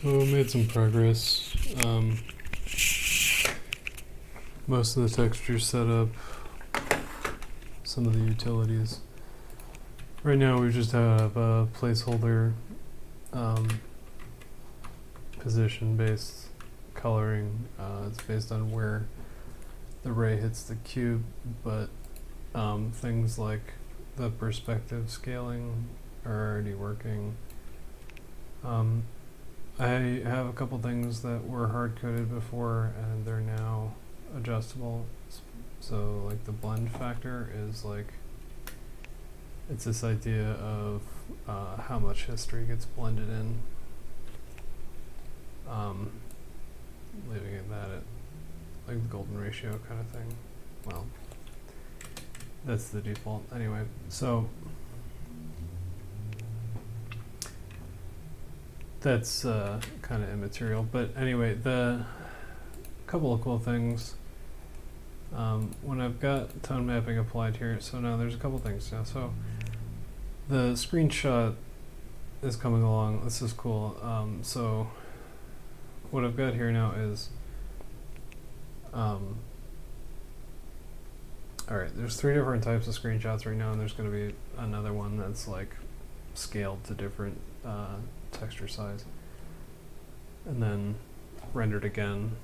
So made some progress. Most of the textures set up, some of the utilities. Right now we just have a placeholder position-based coloring. It's based on where the ray hits the cube, but things like the perspective scaling are already working. I have a couple things that were hard-coded before and they're now adjustable. So like the blend factor is like, it's this idea of how much history gets blended in. Leaving it that at like the golden ratio kind of thing. Well, that's the default anyway. So that's kind of immaterial, but anyway, the couple of cool things when I've got tone mapping applied here. So now there's a couple things now. So the screenshot is coming along. This is cool. So what I've got here now is all right, there's 3 different types of screenshots right now, and there's going to be another one that's like scaled to different texture size, and then rendered again,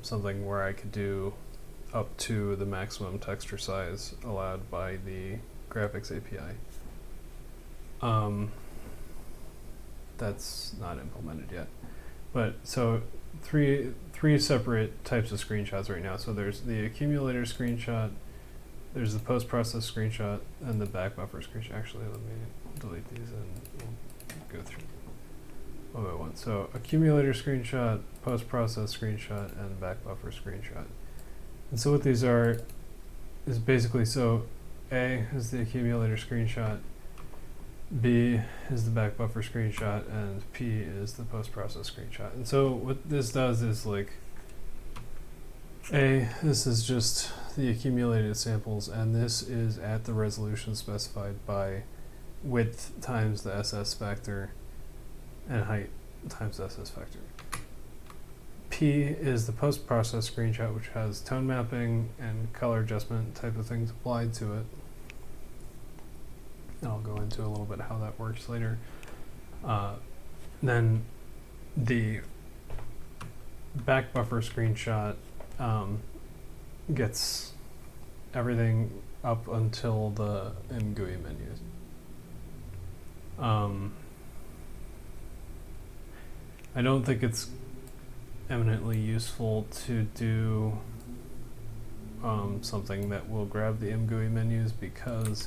something where I could do up to the maximum texture size allowed by the graphics API. That's not implemented yet, but so three separate types of screenshots right now. So there's the accumulator screenshot, there's the post-process screenshot, and the back buffer screenshot. Actually, let me delete these and we'll go through one by one. So accumulator screenshot, post-process screenshot, and back buffer screenshot. And so what these are is basically, so A is the accumulator screenshot, B is the back buffer screenshot, and P is the post-process screenshot. And so what this does is like, A, this is just the accumulated samples, and this is at the resolution specified by width times the SS factor and height times the SS factor. P is the post-process screenshot, which has tone mapping and color adjustment type of things applied to it. I'll go into a little bit how that works later. Then the back buffer screenshot gets everything up until the GUI menus. I don't think it's eminently useful to do something that will grab the GUI menus, because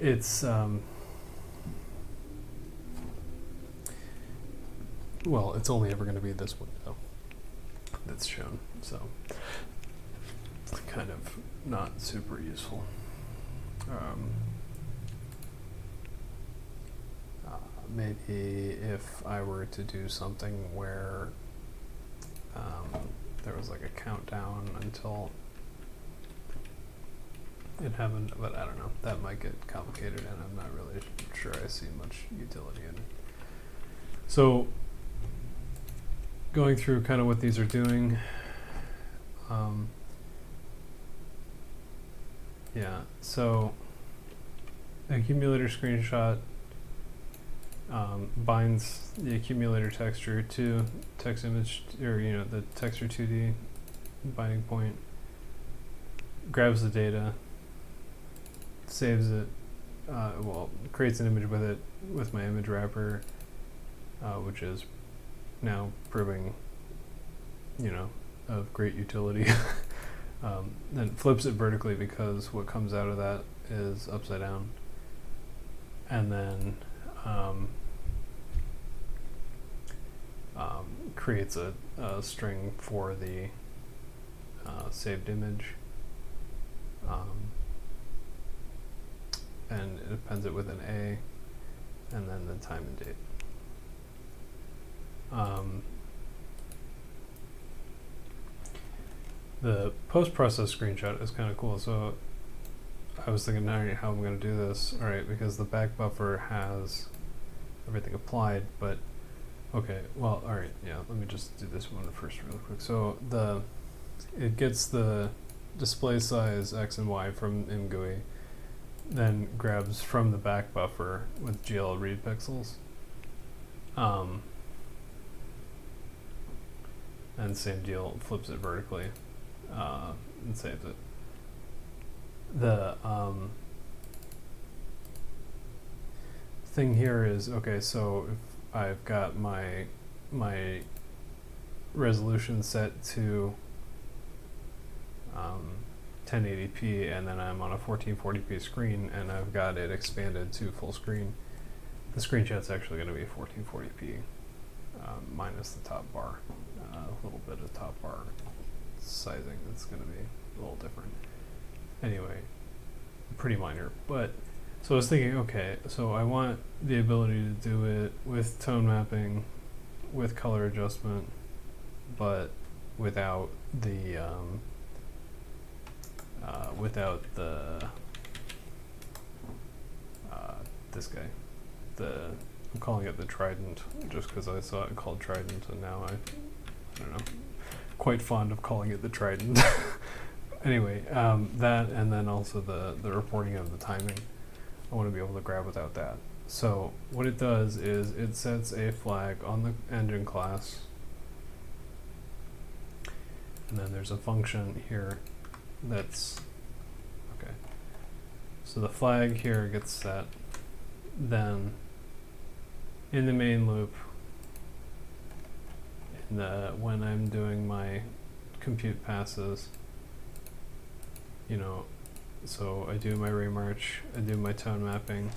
it's well, it's only ever going to be this window that's shown, so it's kind of not super useful. Maybe if I were to do something where there was like a countdown until it happened, but I don't know. That might get complicated, and I'm not really sure I see much utility in it. So going through kind of what these are doing, yeah, so accumulator screenshot binds the accumulator texture to text image, or the texture 2D binding point, grabs the data, saves it, well, creates an image with it with my image wrapper, which is now proving, of great utility. Then flips it vertically because what comes out of that is upside down, and then creates a string for the saved image, and it appends it with an A, and then the time and date. The post-process screenshot is kind of cool. So I was thinking, all right, how I'm going to do this? All right, because the back buffer has everything applied, but okay, well, all right, yeah, let me just do this one first real quick. So it gets the display size X and Y from ImGUI, then grabs from the back buffer with GL read pixels, and same deal, flips it vertically, and saves it. The thing here is, okay, so if I've got my resolution set to 1080p, and then I'm on a 1440p screen, and I've got it expanded to full screen, the screenshot's actually going to be 1440p minus the top bar, a little bit of top bar sizing. It's going to be a little different. Anyway, pretty minor, but so I was thinking, okay, so I want the ability to do it with tone mapping, with color adjustment, but without the this guy. I'm calling it the Trident just because I saw it called Trident, and now I don't know, quite fond of calling it the Trident. Anyway, that, and then also the reporting of the timing, I want to be able to grab without that. So what it does is it sets a flag on the engine class, and then there's a function here that's, okay, so the flag here gets set, then in the main loop, when I'm doing my compute passes, you know, so I do my remarch, I do my tone mapping,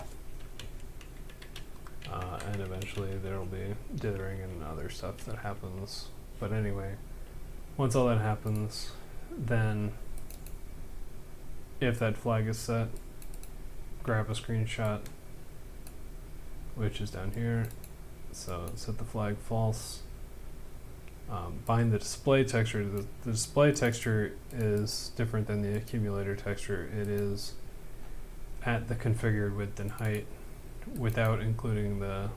and eventually there'll be dithering and other stuff that happens. But anyway, once all that happens, then if that flag is set, grab a screenshot, which is down here. So set the flag false. Bind the display texture. The display texture is different than the accumulator texture. It is at the configured width and height without including the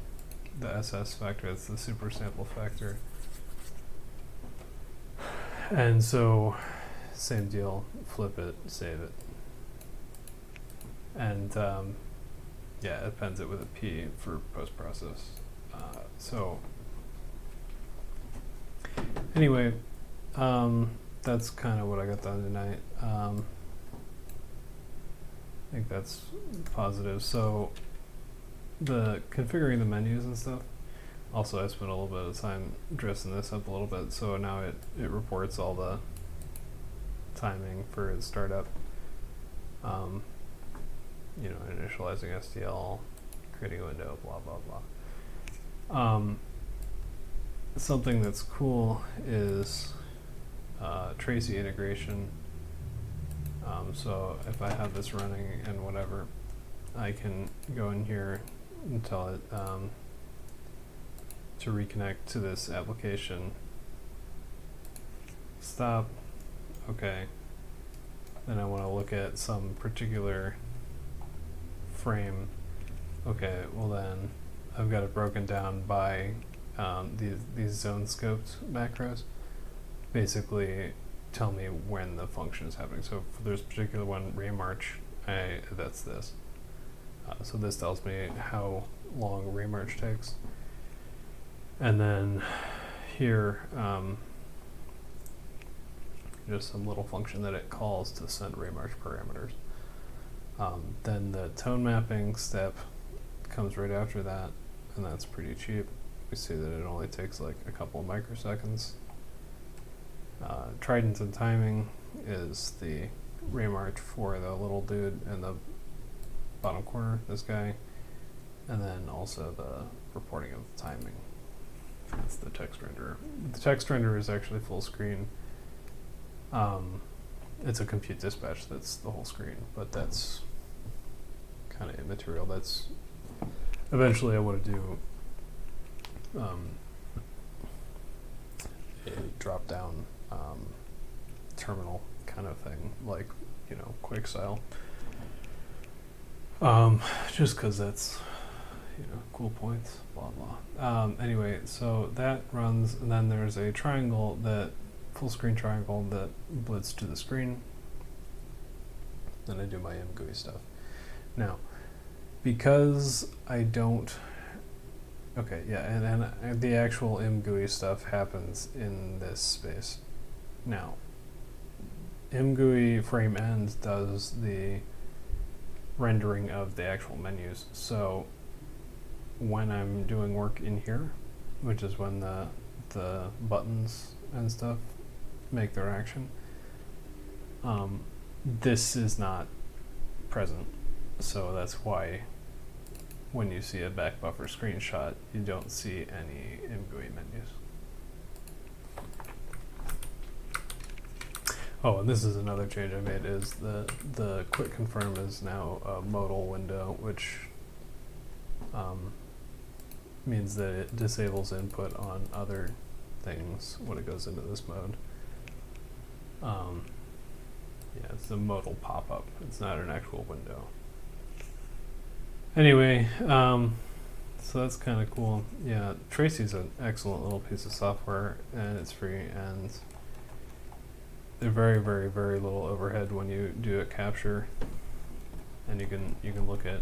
SS factor. That's the super sample factor. And so same deal, flip it, save it. And yeah, it appends it with a P for post-process. So anyway, that's kind of what I got done tonight. I think that's positive. So the configuring the menus and stuff, also I spent a little bit of time dressing this up a little bit, so now it reports all the timing for its startup. You know, initializing SDL, creating a window, blah, blah, blah. Something that's cool is Tracy integration. So if I have this running and whatever, I can go in here and tell it to reconnect to this application. Stop. Okay. Then I want to look at some particular frame. Okay, well then I've got it broken down by these zone scoped macros. Basically tell me when the function is happening. So for this particular one, remarch, that's this. So this tells me how long remarch takes. And then here, just some little function that it calls to send remarch parameters. Then the tone mapping step comes right after that, and that's pretty cheap. We see that it only takes like a couple of microseconds. Trident and timing is the remarch for the little dude in the bottom corner, this guy, and then also the reporting of the timing. That's the text renderer. The text renderer is actually full screen. It's a compute dispatch that's the whole screen, but that's kind of immaterial. That's eventually I want to do a drop down terminal kind of thing, like, you know, Quake style. Just because that's, cool points, blah blah. Anyway, so that runs, and then there's a triangle, that full screen triangle that blits to the screen. Then I do my mGUI stuff. Now, because I don't, okay, yeah, and the actual mGUI stuff happens in this space. Now, mGUI frame end does the rendering of the actual menus. So when I'm doing work in here, which is when the buttons and stuff make their action, this is not present. So that's why when you see a back buffer screenshot, you don't see any mGUI menus. Oh, and this is another change I made, is the quick confirm is now a modal window, which means that it disables input on other things when it goes into this mode. Yeah, it's a modal pop-up. It's not an actual window. Anyway, so that's kind of cool. Yeah, Tracy's an excellent little piece of software, and it's free, and they're very, very, very little overhead when you do a capture, and you can look at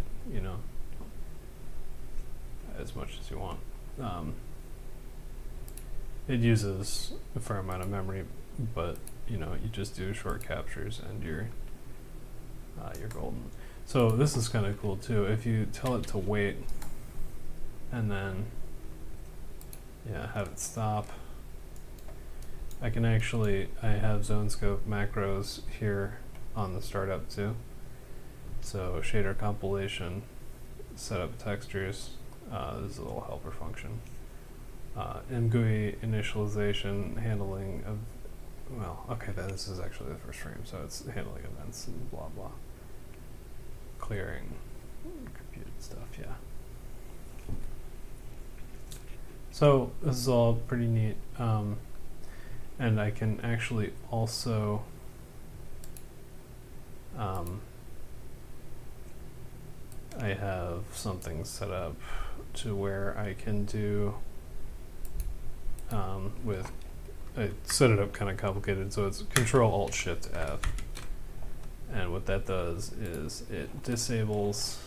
as much as you want. It uses a fair amount of memory, but you just do short captures and you're golden. So this is kind of cool too. If you tell it to wait and then have it stop, I have zone scope macros here on the startup too. So shader compilation, set up textures, this is a little helper function. mGUI initialization, handling of, this is actually the first frame, so it's handling events and blah blah. Clearing computed stuff, yeah. So this is all pretty neat. And I can actually also I have something set up to where I can do I set it up kind of complicated, so it's Control-Alt-Shift-F, and what that does is it disables,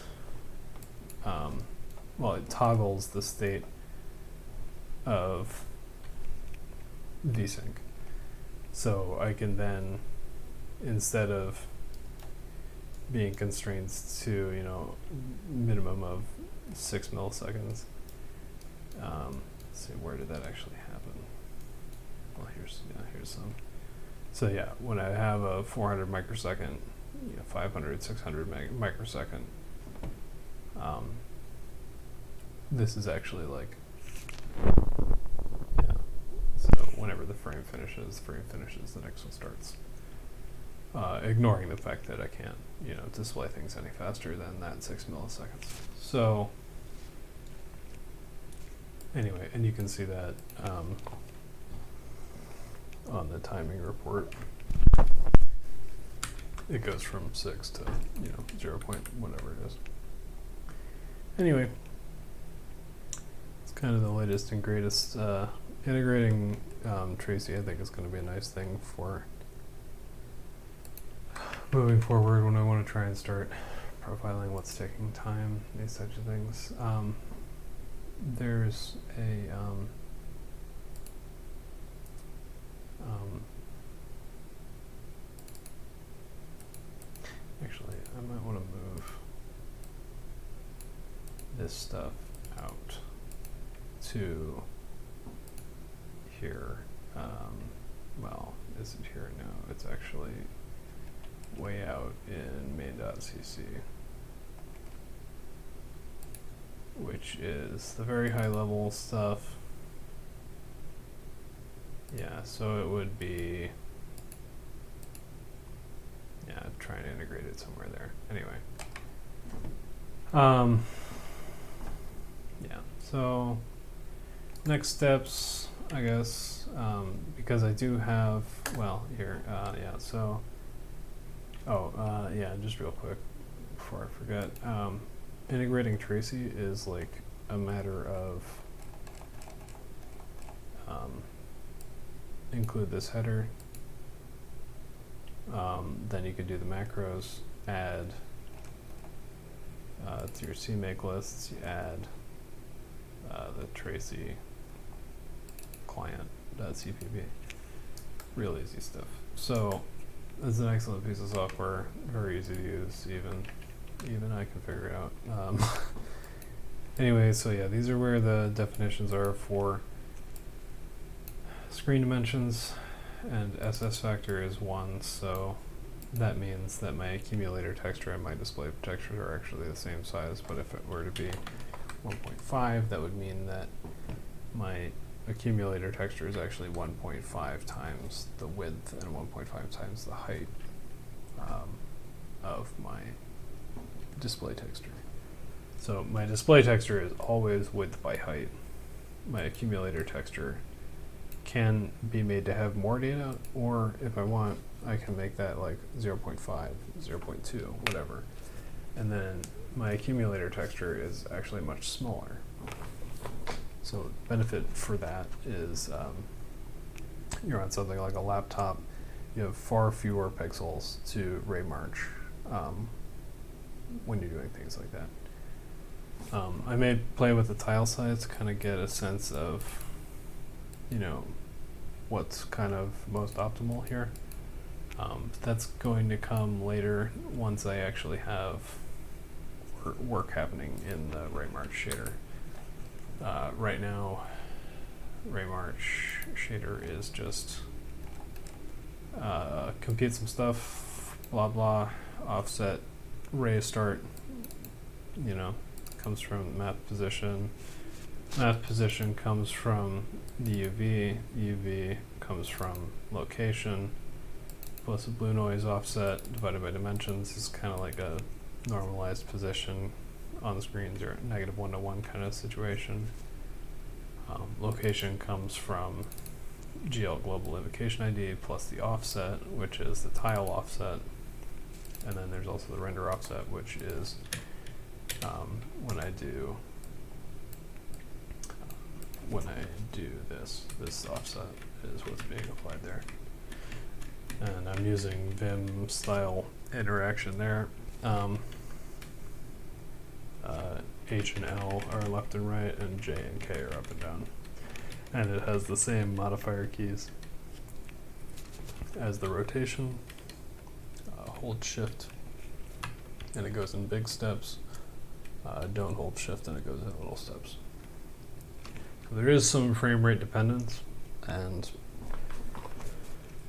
it toggles the state of vsync. So I can then, instead of being constrained to minimum of 6 milliseconds, let's see, where did that actually happen? Well, here's some. So yeah, when I have a 400 microsecond, 500, 600 microsecond, this is actually like, so whenever the frame finishes, the next one starts. Ignoring the fact that I can't, display things any faster than that 6 milliseconds. So anyway, and you can see that on the timing report. It goes from 6 to 0 point whatever it is. Anyway, it's kind of the latest and greatest. Integrating Tracy, I think, is going to be a nice thing for moving forward when I want to try and start profiling what's taking time, these types of things. There's a actually, I might want to move this stuff out to here. Is it here? No, it's actually way out in main.cc, which is the very high level stuff. Yeah, so it would be, trying to integrate it somewhere there. Anyway. So next steps, I guess, because I do have, here, so, just real quick before I forget, integrating Tracy is like a matter of include this header. Then you could do the macros, add to your CMake lists, you add the Tracy client.cpp. Real easy stuff. So it's an excellent piece of software, very easy to use, even I can figure it out. Anyway, so yeah, these are where the definitions are for screen dimensions, and SS factor is 1, so that means that my accumulator texture and my display texture are actually the same size, but if it were to be 1.5, that would mean that my accumulator texture is actually 1.5 times the width and 1.5 times the height of my display texture. So my display texture is always width by height. My accumulator texture can be made to have more data, or if I want, I can make that like 0.5, 0.2, whatever. And then my accumulator texture is actually much smaller. So benefit for that is you're on something like a laptop, you have far fewer pixels to ray march when you're doing things like that. I may play with the tile size to kind of get a sense of, you know, what's kind of most optimal here. That's going to come later once I actually have work happening in the ray march shader. Right now, ray march shader is just compute some stuff, blah blah, offset, ray start, you know, comes from math position. Math position comes from the UV. UV comes from location. Plus a blue noise offset divided by dimensions is kind of like a normalized position on the screens, or negative 1 to 1 kind of situation. Location comes from GL global invocation ID plus the offset, which is the tile offset. And then there's also the render offset, which is when I do this offset is what's being applied there. And I'm using Vim style interaction there. H and L are left and right, and J and K are up and down. And it has the same modifier keys as the rotation. Hold shift, and it goes in big steps. Don't hold shift, and it goes in little steps. So there is some frame rate dependence, and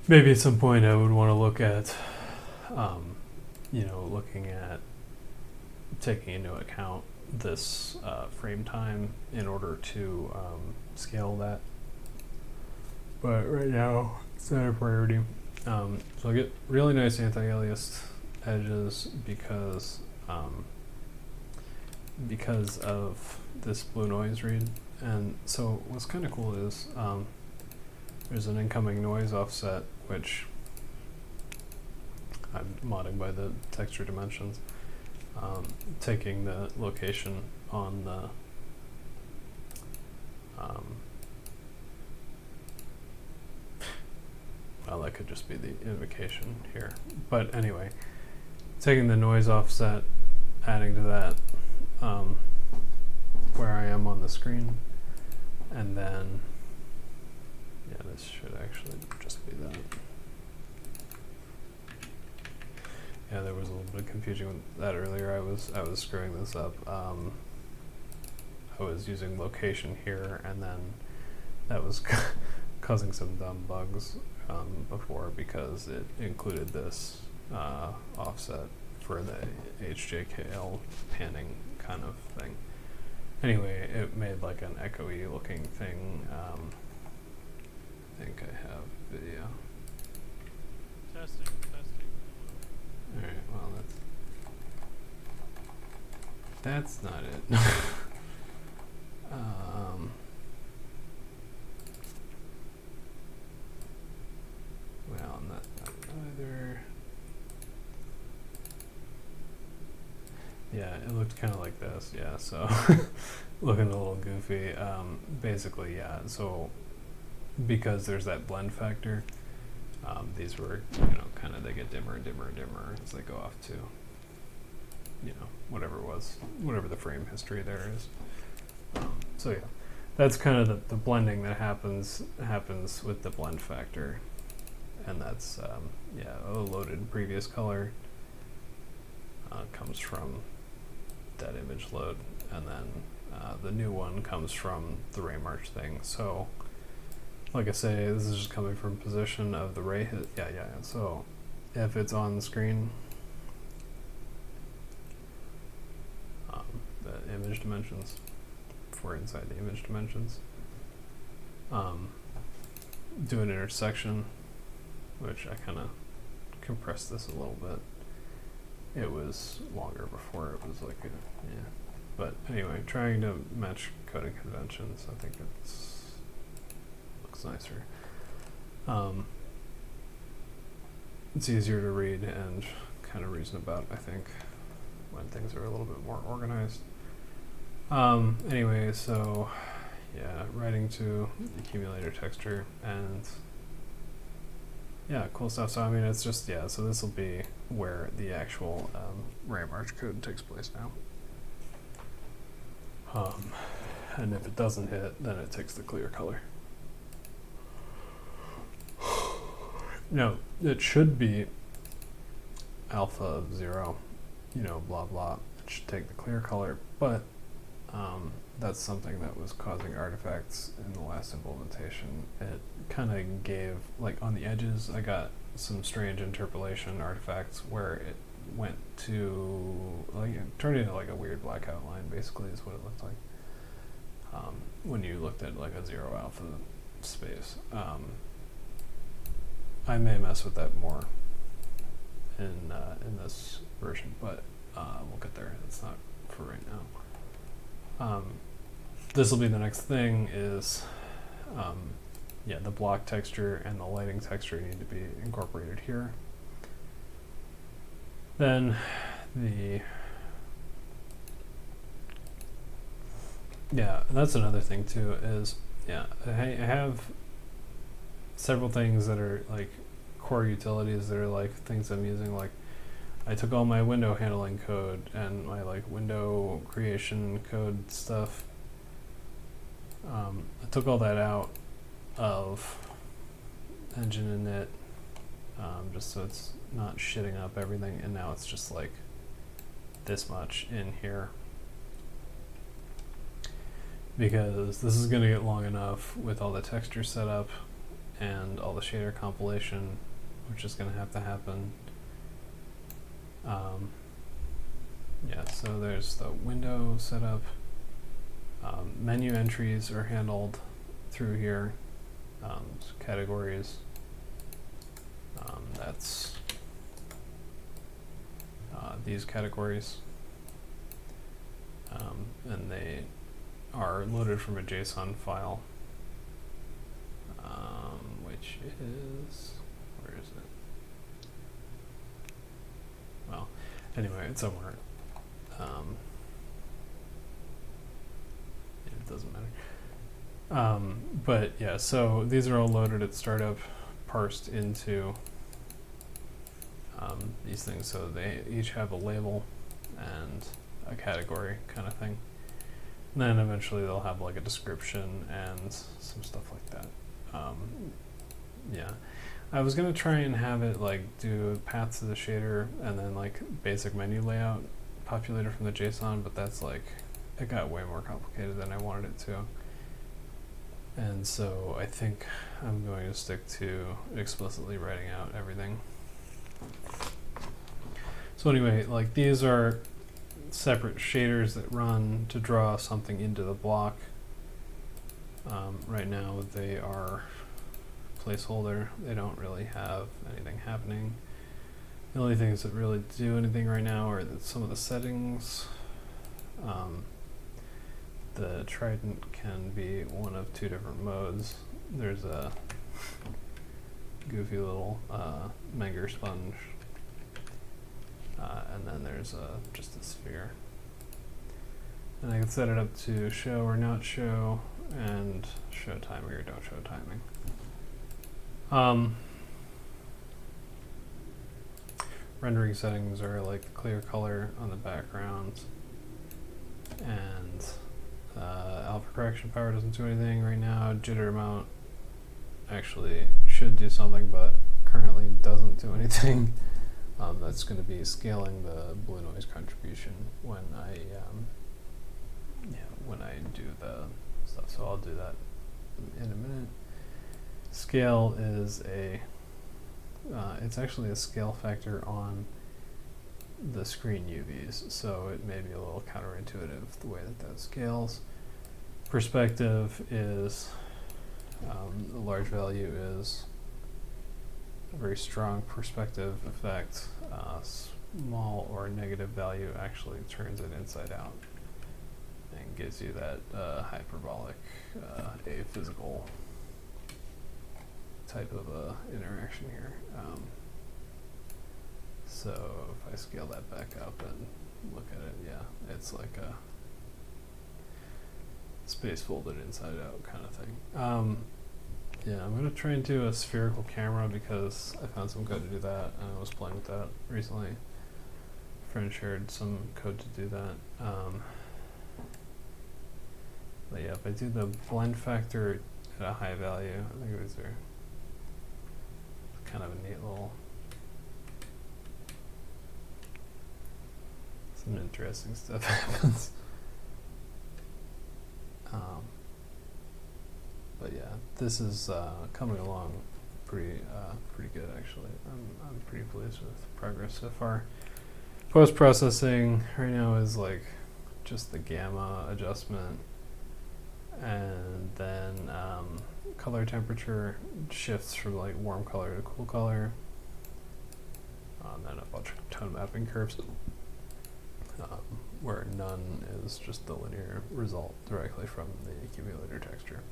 maybe at some point I would want to look at, looking at taking into account this frame time in order to scale that. But right now, it's not a priority. So I get really nice anti-aliased edges because of this blue noise read. And so what's kind of cool is there's an incoming noise offset, which I'm modding by the texture dimensions, taking the location on the well, that could just be the invocation here. But anyway, taking the noise offset, adding to that where I am on the screen, and then, yeah, this should actually just be that. Yeah, there was a little bit of confusion with that earlier. I was screwing this up. I was using location here, and then that was causing some dumb bugs before, because it included this offset for the HJKL panning kind of thing. Anyway, it made like an echoey looking thing. I think I have video. Testing. Alright, well that's not it. Well, not either. Yeah, it looked kind of like this, yeah, so looking a little goofy. Basically, yeah, so because there's that blend factor, these were, kind of, they get dimmer and dimmer and dimmer as they go off to, whatever the frame history there is. So yeah, that's kind of the blending that happens with the blend factor, and that's a loaded previous color comes from that image load, and then the new one comes from the ray march thing. So like I say, this is just coming from position of the ray hit. Yeah. So if it's on the screen, the image dimensions, if we're inside the image dimensions, do an intersection, which I kind of compressed this a little bit. It was longer before. It was like but anyway, trying to match coding conventions. I think looks nicer. It's easier to read and kind of reason about, I think, when things are a little bit more organized. Anyway, so yeah, writing to the accumulator texture, and yeah, cool stuff. So I mean, it's just, so this will be where the actual ray march code takes place now. And if it doesn't hit, then it takes the clear color. No, it should be alpha of 0, blah blah. It should take the clear color, but that's something that was causing artifacts in the last implementation. It kind of gave, like on the edges, I got some strange interpolation artifacts where it went to, like, it turned into like a weird black outline, basically, is what it looked like when you looked at like a 0 alpha space. I may mess with that more in this version, but we'll get there. It's not for right now. This will be the next thing is, the block texture and the lighting texture need to be incorporated here. Then that's another thing too, is, I have several things that are like core utilities that are like things I'm using. Like, I took all my window handling code and my like window creation code stuff. I took all that out of engine init, just so it's not shitting up everything, and now it's just like this much in here, because this is going to get long enough with all the texture set up and all the shader compilation, which is going to have to happen. So there's the window setup. Menu entries are handled through here. So categories. That's these categories. And they are loaded from a JSON file, which is, where is it? Well, anyway, it's somewhere. It doesn't matter. But yeah, so these are all loaded at startup, parsed into these things, so they each have a label and a category kind of thing. And then eventually they'll have like a description and some stuff like that. I was gonna try and have it like do paths to the shader and then like basic menu layout populated from the JSON, but that's like, it got way more complicated than I wanted it to. And so I think I'm going to stick to explicitly writing out everything. So anyway, like these are separate shaders that run to draw something into the block. Right now they are placeholder. They don't really have anything happening. The only things that really do anything right now are some of the settings. The trident can be one of two different modes. There's a goofy little Menger sponge, and then there's just a sphere. And I can set it up to show or not show, and show timing or don't show timing. Rendering settings are like clear color on the background, and alpha correction power doesn't do anything right now. Jitter amount actually should do something, but currently doesn't do anything. That's going to be scaling the blue noise contribution when I do the stuff. So I'll do that in a minute. Scale is it's actually a scale factor on the screen UVs, so it may be a little counterintuitive the way that scales. Perspective is the large value is a very strong perspective effect. Small or negative value actually turns it inside out and gives you that hyperbolic, aphysical type of interaction here. So if I scale that back up and look at it, yeah, it's like a space folded inside out kind of thing. Yeah, I'm going to try and do a spherical camera because I found some code to do that, and I was playing with that recently. A friend shared some code to do that. But yeah, if I do the blend factor at a high value, I think these are kind of a neat little, some interesting stuff happens. But yeah, this is coming along pretty good actually. I'm pretty pleased with progress so far. Post processing right now is like just the gamma adjustment, and then color temperature shifts from like warm color to cool color, and a bunch of tone mapping curves, where none is just the linear result directly from the accumulator texture.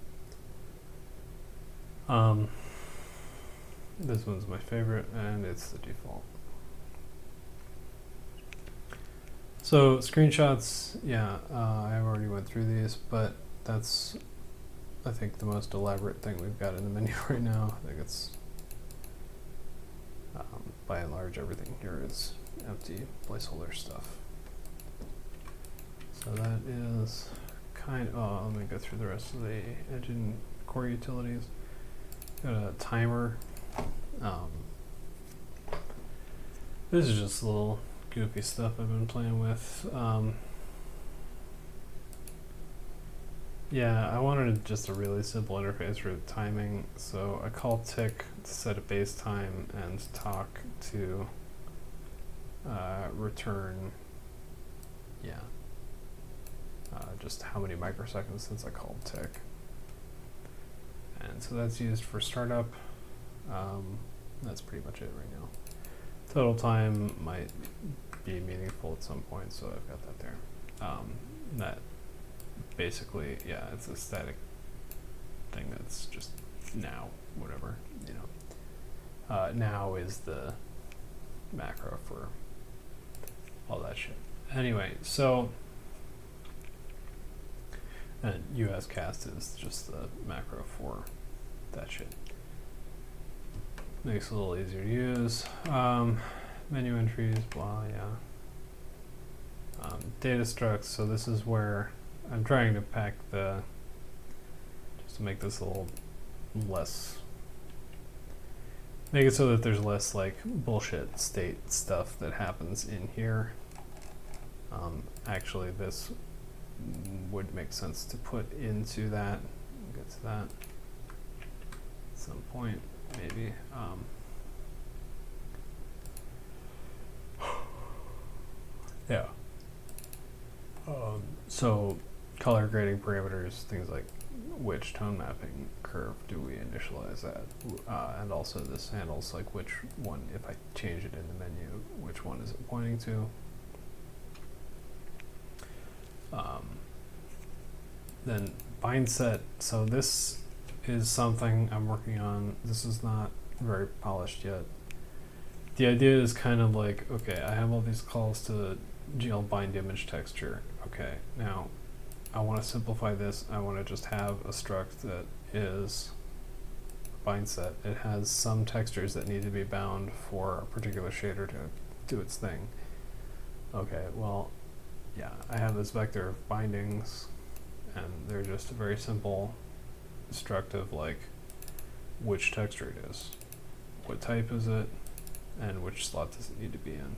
This one's my favorite, and it's the default. So screenshots, yeah, I already went through these, but that's, I think, the most elaborate thing we've got in the menu right now. I think it's, by and large, everything here is empty placeholder stuff. So that is kind of, let me go through the rest of the engine core utilities. Got a timer. This is just a little goofy stuff I've been playing with. Yeah, I wanted just a really simple interface for timing, so I call tick to set a base time and talk to return, just how many microseconds since I called tick. And so that's used for startup. That's pretty much it right now. Total time might be meaningful at some point, so I've got that there. That basically, yeah, it's a static thing that's just now, whatever, you know. Now is the macro for all that shit. Anyway, so and USCast is just the macro for that shit. Makes it a little easier to use. Menu entries, blah, yeah. Data structs, so this is where I'm trying to pack just to make this a little less, make it so that there's less like bullshit state stuff that happens in here. Actually, this would make sense to put into that. We'll get to that at some point, maybe. Yeah. So color grading parameters, things like which tone mapping curve do we initialize at, and also this handles like which one, if I change it in the menu, which one is it pointing to. Then bind set, so this is something I'm working on. This is not very polished yet. The idea is kind of like, okay, I have all these calls to GL bind image texture. Okay, now I want to simplify this. I want to just have a struct that is bind set. It has some textures that need to be bound for a particular shader to do its thing. Okay, well, yeah, I have this vector of bindings, and they're just a very simple struct of like which texture it is, what type is it, and which slot does it need to be in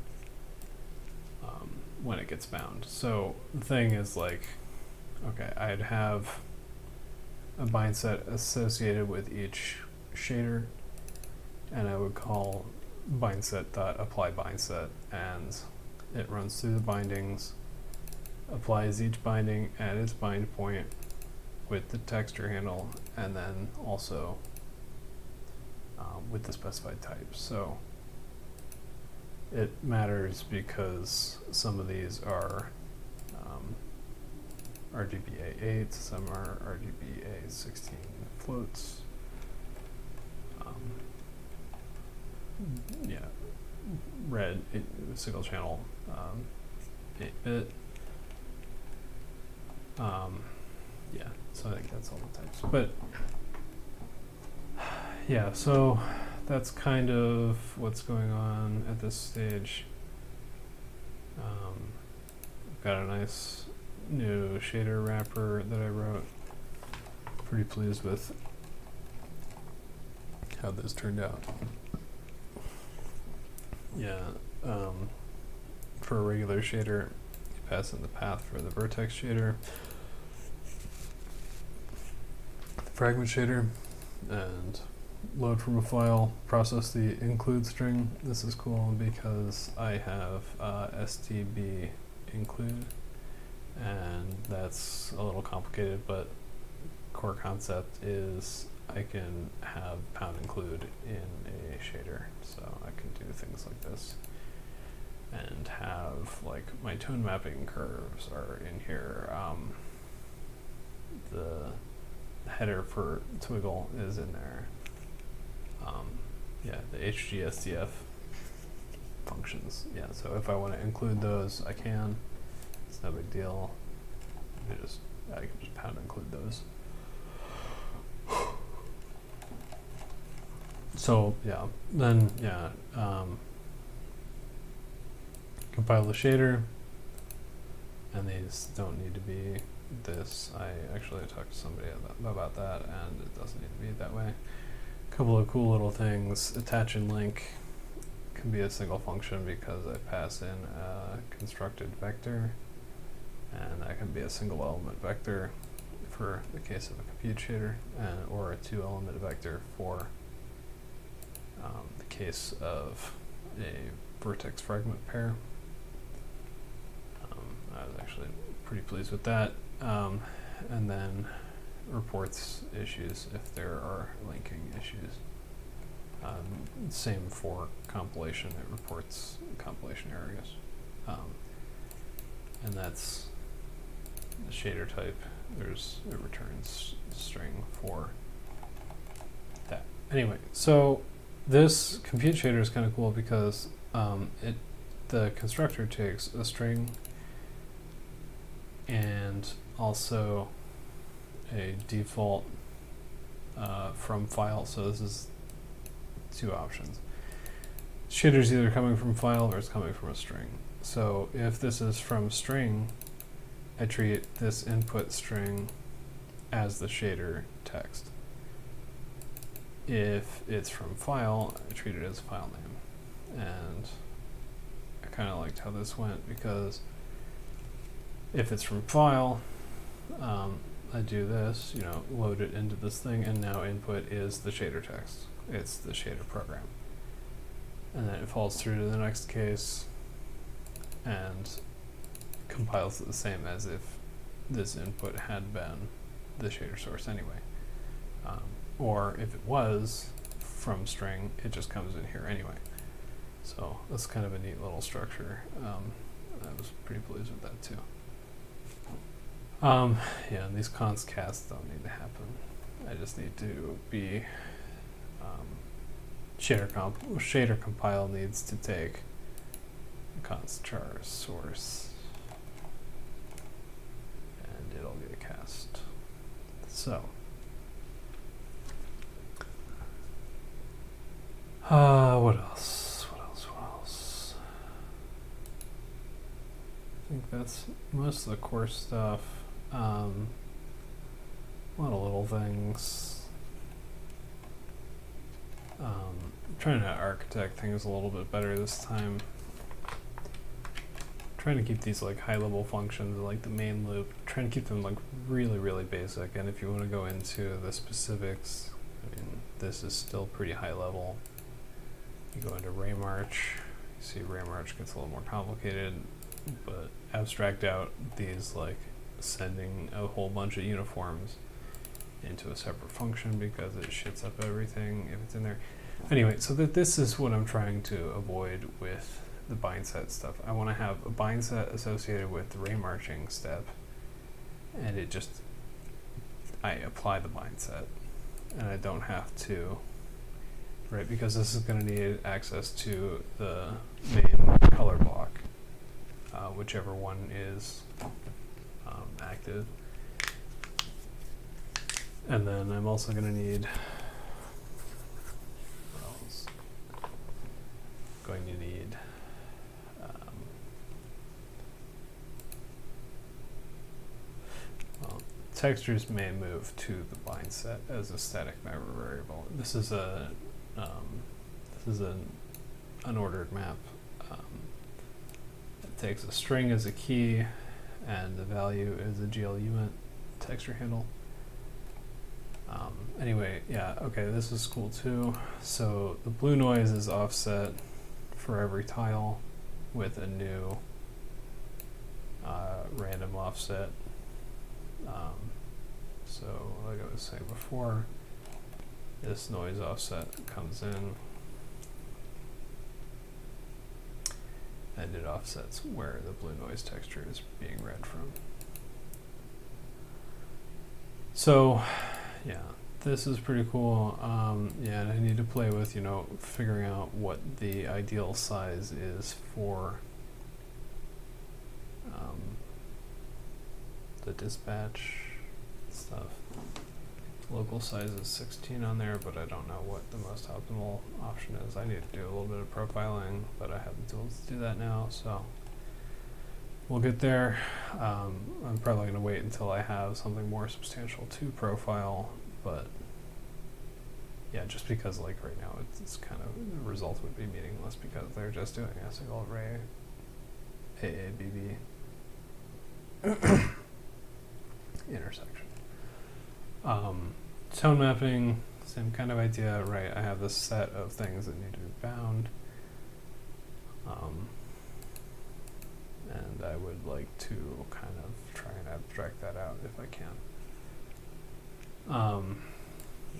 when it gets bound. So the thing is like, okay, I'd have a bind set associated with each shader, and I would call bind set dot apply bind set, and it runs through the bindings, applies each binding at its bind point with the texture handle, and then also with the specified type. So it matters because some of these are RGBA8, some are RGBA16 floats. Yeah, red, single channel 8-bit. Yeah, so I think that's all the types. But yeah, so that's kind of what's going on at this stage. I've got a nice new shader wrapper that I wrote. Pretty pleased with how this turned out. Yeah, for a regular shader, you pass in the path for the vertex shader, the fragment shader, and load from a file, process the include string. This is cool because I have stb include, and that's a little complicated, but core concept is I can have pound include in a shader, so I can do things like this and have like my tone mapping curves are in here. The header for Twiggle is in there. Yeah, the HGSDF functions. Yeah, so if I want to include those, I can. It's no big deal. I can just pound include those. So yeah, then yeah, compile the shader, and these don't need to be this. I actually talked to somebody about that, and it doesn't need to be that way. A couple of cool little things. Attach and link can be a single function because I pass in a constructed vector, and that can be a single element vector for the case of a compute shader, or a 2-element vector for the case of a vertex fragment pair. I was actually pretty pleased with that. And then reports issues if there are linking issues. Same for compilation, it reports compilation areas. And that's the shader type. It returns string for that. Anyway, so this compute shader is kind of cool because the constructor takes a string and also a default from file. So this is two options. Shader's either coming from file or it's coming from a string. So if this is from string, I treat this input string as the shader text. If it's from file, I treat it as file name. And I kind of liked how this went because if it's from file, I do this, load it into this thing, and now input is the shader text. It's the shader program. And then it falls through to the next case and compiles it the same as if this input had been the shader source anyway. Or if it was from string, it just comes in here anyway. So that's kind of a neat little structure. I was pretty pleased with that too. Yeah, and these const casts don't need to happen. I just need to be shader compile needs to take const char source, and it'll get So, what else? What else? I think that's most of the core stuff. A lot of little things. Trying to architect things a little bit better this time. Trying to keep these like high level functions like the main loop, trying to keep them like really basic. And if you want to go into the specifics, I mean, this is still pretty high level. You go into Raymarch, you see Raymarch gets a little more complicated, but abstract out these like sending a whole bunch of uniforms into a separate function because it shits up everything if it's in there. Anyway, so this is what I'm trying to avoid with the bind set stuff. I want to have a bind set associated with the Raymarching step, and it just, I apply the bind set, and I don't have to, right, because this is going to need access to the main color block, whichever one is active. And then I'm also going to need, what else? Going to need well, textures may move to the bind set as a static member variable. This is an unordered map. It takes a string as a key, and the value is a GLUint texture handle. Anyway, yeah, okay, this is cool too. So the blue noise is offset for every tile with a new random offset. So like I was saying before, this noise offset comes in and it offsets where the blue noise texture is being read from. So yeah, this is pretty cool. Yeah, and I need to play with, figuring out what the ideal size is for the dispatch stuff. Local size is 16 on there, but I don't know what the most optimal option is. I need to do a little bit of profiling, but I have the tools to do that now, so we'll get there. I'm probably going to wait until I have something more substantial to profile, but yeah, just because like right now it's kind of, the result would be meaningless because they're just doing a single array AABB intersection. Tone mapping, same kind of idea, right? I have this set of things that need to be bound. And I would like to kind of try and abstract that out if I can.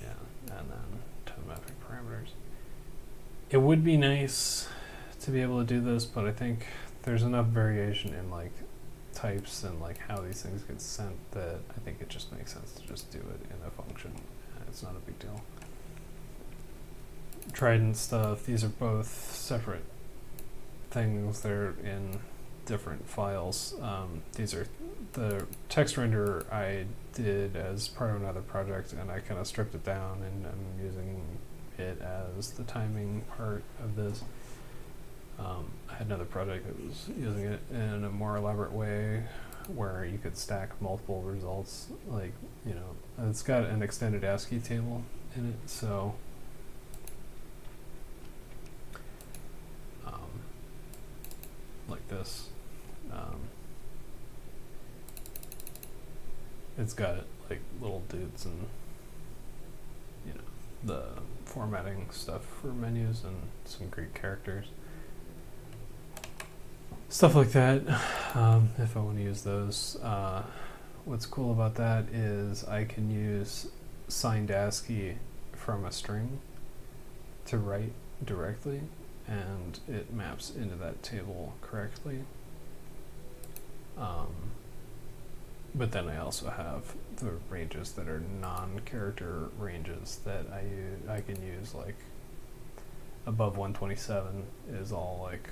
Yeah, and then tone mapping parameters. It would be nice to be able to do this, but I think there's enough variation in like types and like how these things get sent that I think it just makes sense to just do it in a function. It's not a big deal. Trident stuff, these are both separate things. They're in different files. These are the text renderer I did as part of another project, and I kind of stripped it down and I'm using it as the timing part of this. I had another project that was using it in a more elaborate way where you could stack multiple results, like, it's got an extended ASCII table in it, so like this. It's got like little dudes and the formatting stuff for menus and some Greek characters. Stuff like that, if I want to use those. What's cool about that is I can use signed ASCII from a string to write directly, and it maps into that table correctly. But then I also have the ranges that are non-character ranges that I can use, like above 127 is all like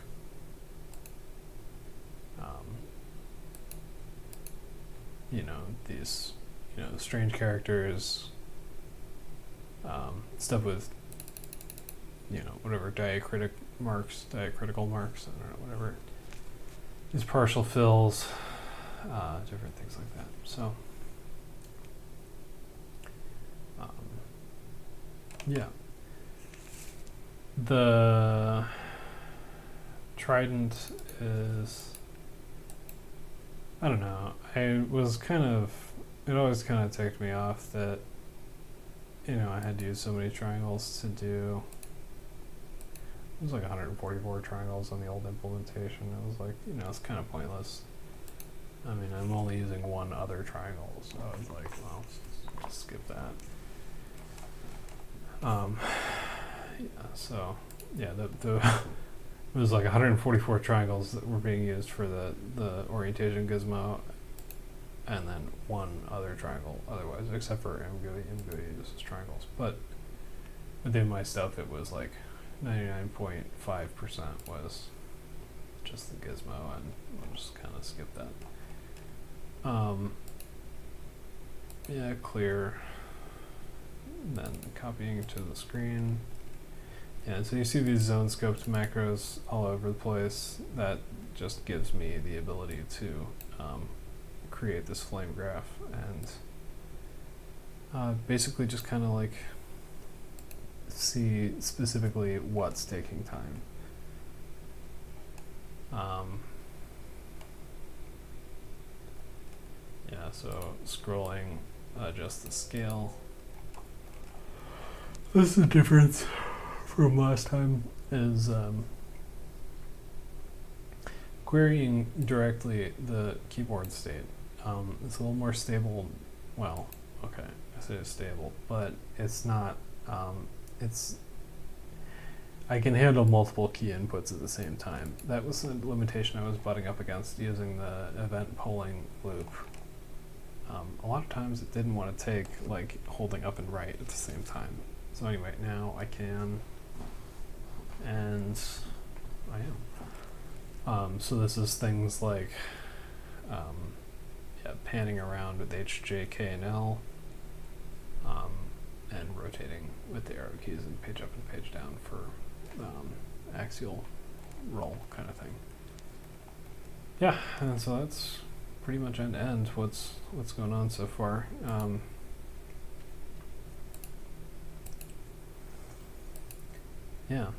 these you know, strange characters, stuff with, you know, whatever diacritical marks, I don't know, whatever. These partial fills, different things like that. So, yeah. The Trident is, I don't know, it always kind of ticked me off that, you know, I had to use so many triangles to do, it was like 144 triangles on the old implementation. It was like, you know, it's kind of pointless. I mean, I'm only using one other triangle, so I was like, well, just skip that. Yeah, so, yeah, it was like 144 triangles that were being used for the orientation gizmo, and then one other triangle otherwise, except for ambiguity. Ambiguity uses triangles. But within my stuff, it was like 99.5% was just the gizmo, and we'll just kind of skip that. Yeah, clear. And then copying to the screen. Yeah, so you see these zone scoped macros all over the place. That just gives me the ability to create this flame graph and basically just kind of like see specifically what's taking time. Yeah, so scrolling, adjust the scale. This is the difference from last time, is querying directly the keyboard state. It's a little more stable. Well, okay, I say it's stable, but it's not. I can handle multiple key inputs at the same time. That was a limitation I was butting up against using the event polling loop. A lot of times it didn't want to take like holding up and right at the same time. So anyway, now I can, and I am. So this is things like panning around with H, J, K, and L, and rotating with the arrow keys and page up and page down for axial roll kind of thing. Yeah, and so that's pretty much end to end what's going on so far. Yeah.